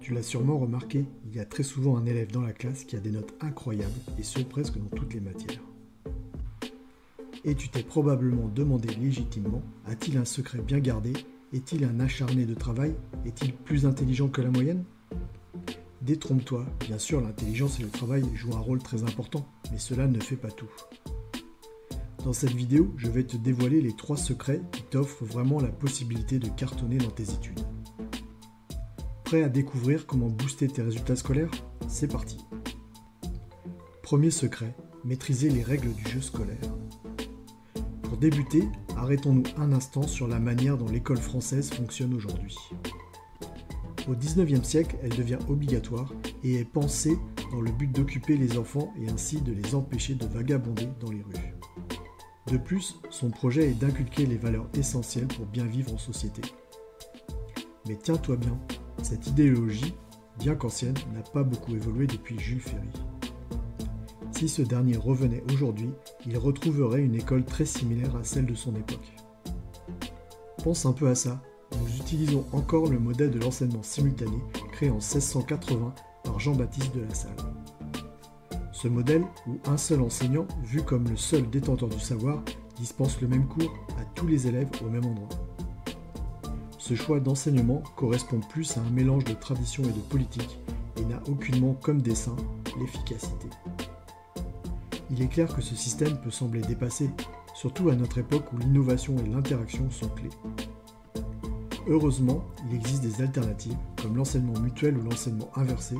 Tu l'as sûrement remarqué, il y a très souvent un élève dans la classe qui a des notes incroyables, et ce presque dans toutes les matières. Et tu t'es probablement demandé légitimement, a-t-il un secret bien gardé? Est-il un acharné de travail? Est-il plus intelligent que la moyenne? Détrompe-toi, bien sûr l'intelligence et le travail jouent un rôle très important, mais cela ne fait pas tout. Dans cette vidéo, je vais te dévoiler les 3 secrets qui t'offrent vraiment la possibilité de cartonner dans tes études. Prêt à découvrir comment booster tes résultats scolaires? C'est parti! Premier secret, maîtriser les règles du jeu scolaire. Pour débuter, arrêtons-nous un instant sur la manière dont l'école française fonctionne aujourd'hui. Au XIXe siècle, elle devient obligatoire et est pensée dans le but d'occuper les enfants et ainsi de les empêcher de vagabonder dans les rues. De plus, son projet est d'inculquer les valeurs essentielles pour bien vivre en société. Mais tiens-toi bien, cette idéologie, bien qu'ancienne, n'a pas beaucoup évolué depuis Jules Ferry. Si ce dernier revenait aujourd'hui, il retrouverait une école très similaire à celle de son époque. Pense un peu à ça, nous utilisons encore le modèle de l'enseignement simultané créé en 1680 par Jean-Baptiste de La Salle. Ce modèle, où un seul enseignant, vu comme le seul détenteur du savoir, dispense le même cours à tous les élèves au même endroit. Ce choix d'enseignement correspond plus à un mélange de tradition et de politique et n'a aucunement comme dessein l'efficacité. Il est clair que ce système peut sembler dépassé, surtout à notre époque où l'innovation et l'interaction sont clés. Heureusement, il existe des alternatives, comme l'enseignement mutuel ou l'enseignement inversé,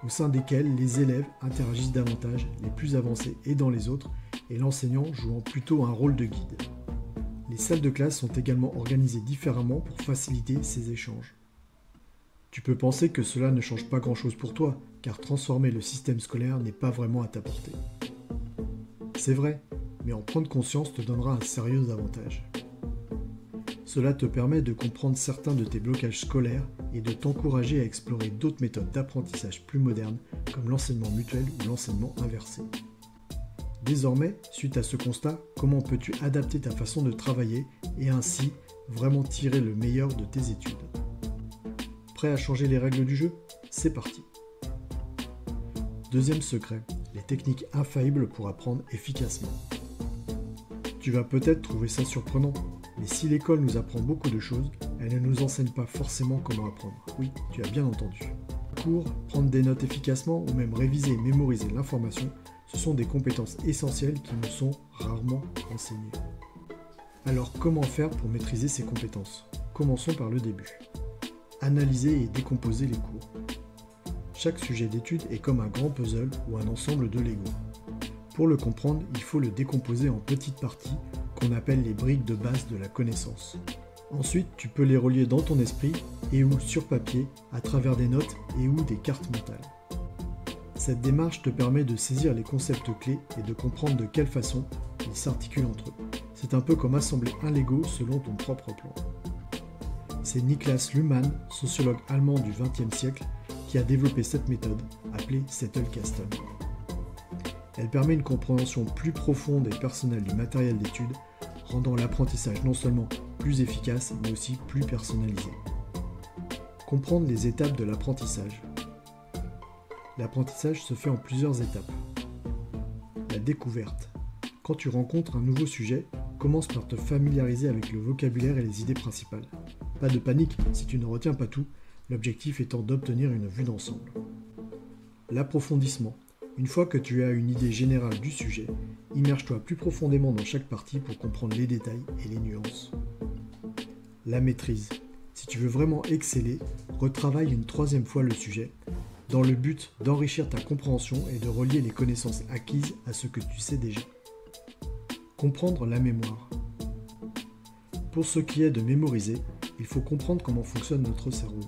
au sein desquels les élèves interagissent davantage, les plus avancés aidant les autres, et l'enseignant jouant plutôt un rôle de guide. Les salles de classe sont également organisées différemment pour faciliter ces échanges. Tu peux penser que cela ne change pas grand-chose pour toi, car transformer le système scolaire n'est pas vraiment à ta portée. C'est vrai, mais en prendre conscience te donnera un sérieux avantage. Cela te permet de comprendre certains de tes blocages scolaires et de t'encourager à explorer d'autres méthodes d'apprentissage plus modernes comme l'enseignement mutuel ou l'enseignement inversé. Désormais, suite à ce constat, comment peux-tu adapter ta façon de travailler et ainsi vraiment tirer le meilleur de tes études? Prêt à changer les règles du jeu? C'est parti! Deuxième secret, les techniques infaillibles pour apprendre efficacement. Tu vas peut-être trouver ça surprenant, mais si l'école nous apprend beaucoup de choses, elle ne nous enseigne pas forcément comment apprendre. Oui, tu as bien entendu. Cours, prendre des notes efficacement ou même réviser et mémoriser l'information, ce sont des compétences essentielles qui nous sont rarement enseignées. Alors comment faire pour maîtriser ces compétences? Commençons par le début. Analyser et décomposer les cours. Chaque sujet d'étude est comme un grand puzzle ou un ensemble de Lego. Pour le comprendre, il faut le décomposer en petites parties qu'on appelle les briques de base de la connaissance. Ensuite, tu peux les relier dans ton esprit et ou sur papier à travers des notes et ou des cartes mentales. Cette démarche te permet de saisir les concepts clés et de comprendre de quelle façon ils s'articulent entre eux. C'est un peu comme assembler un Lego selon ton propre plan. C'est Niklas Luhmann, sociologue allemand du XXe siècle, qui a développé cette méthode, appelée Zettelkasten. Elle permet une compréhension plus profonde et personnelle du matériel d'étude, rendant l'apprentissage non seulement plus efficace, mais aussi plus personnalisé. Comprendre les étapes de l'apprentissage. L'apprentissage se fait en plusieurs étapes. La découverte. Quand tu rencontres un nouveau sujet, commence par te familiariser avec le vocabulaire et les idées principales. Pas de panique si tu ne retiens pas tout, l'objectif étant d'obtenir une vue d'ensemble. L'approfondissement. Une fois que tu as une idée générale du sujet, immerge-toi plus profondément dans chaque partie pour comprendre les détails et les nuances. La maîtrise. Si tu veux vraiment exceller, retravaille une 3e fois le sujet, dans le but d'enrichir ta compréhension et de relier les connaissances acquises à ce que tu sais déjà. Comprendre la mémoire. Pour ce qui est de mémoriser, il faut comprendre comment fonctionne notre cerveau.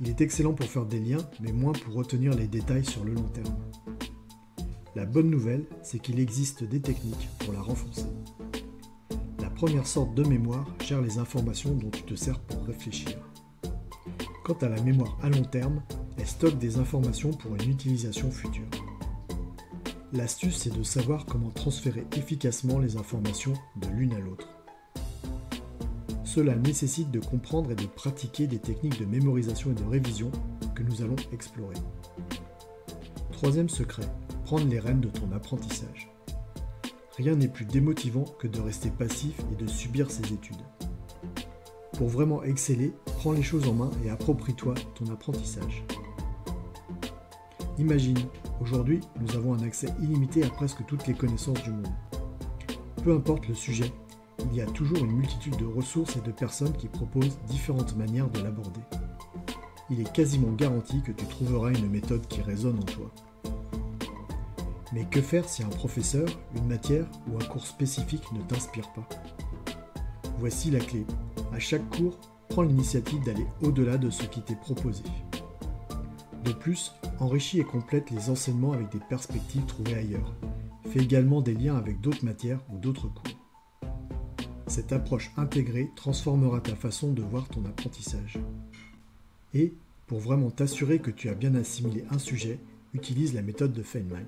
Il est excellent pour faire des liens, mais moins pour retenir les détails sur le long terme. La bonne nouvelle, c'est qu'il existe des techniques pour la renforcer. La première sorte de mémoire gère les informations dont tu te sers pour réfléchir. Quant à la mémoire à long terme, elle stocke des informations pour une utilisation future. L'astuce, c'est de savoir comment transférer efficacement les informations de l'une à l'autre. Cela nécessite de comprendre et de pratiquer des techniques de mémorisation et de révision que nous allons explorer. Troisième secret, prendre les rênes de ton apprentissage. Rien n'est plus démotivant que de rester passif et de subir ses études. Pour vraiment exceller, prends les choses en main et approprie-toi ton apprentissage. Imagine, aujourd'hui, nous avons un accès illimité à presque toutes les connaissances du monde. Peu importe le sujet, il y a toujours une multitude de ressources et de personnes qui proposent différentes manières de l'aborder. Il est quasiment garanti que tu trouveras une méthode qui résonne en toi. Mais que faire si un professeur, une matière ou un cours spécifique ne t'inspire pas? Voici la clé. À chaque cours, prends l'initiative d'aller au-delà de ce qui t'est proposé. De plus, enrichis et complète les enseignements avec des perspectives trouvées ailleurs. Fais également des liens avec d'autres matières ou d'autres cours. Cette approche intégrée transformera ta façon de voir ton apprentissage. Et, pour vraiment t'assurer que tu as bien assimilé un sujet, utilise la méthode de Feynman.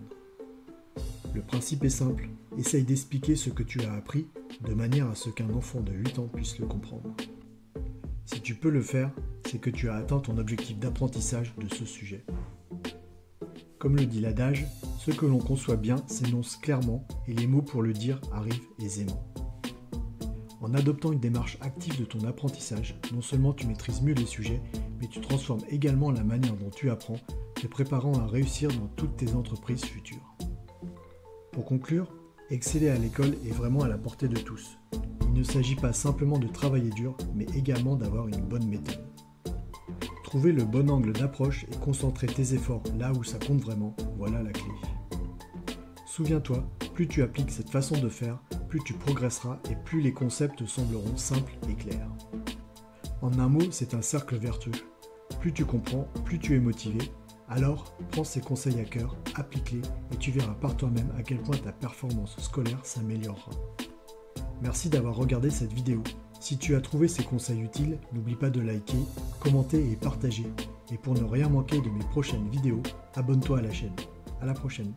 Le principe est simple, essaye d'expliquer ce que tu as appris de manière à ce qu'un enfant de 8 ans puisse le comprendre. Si tu peux le faire, c'est que tu as atteint ton objectif d'apprentissage de ce sujet. Comme le dit l'adage, ce que l'on conçoit bien s'énonce clairement et les mots pour le dire arrivent aisément. En adoptant une démarche active de ton apprentissage, non seulement tu maîtrises mieux les sujets, mais tu transformes également la manière dont tu apprends, te préparant à réussir dans toutes tes entreprises futures. Pour conclure, exceller à l'école est vraiment à la portée de tous. Il ne s'agit pas simplement de travailler dur, mais également d'avoir une bonne méthode. Trouver le bon angle d'approche et concentrer tes efforts là où ça compte vraiment, voilà la clé. Souviens-toi, plus tu appliques cette façon de faire, plus tu progresseras et plus les concepts sembleront simples et clairs. En un mot, c'est un cercle vertueux. Plus tu comprends, plus tu es motivé. Alors, prends ces conseils à cœur, applique-les et tu verras par toi-même à quel point ta performance scolaire s'améliorera. Merci d'avoir regardé cette vidéo. Si tu as trouvé ces conseils utiles, n'oublie pas de liker, commenter et partager. Et pour ne rien manquer de mes prochaines vidéos, abonne-toi à la chaîne. À la prochaine.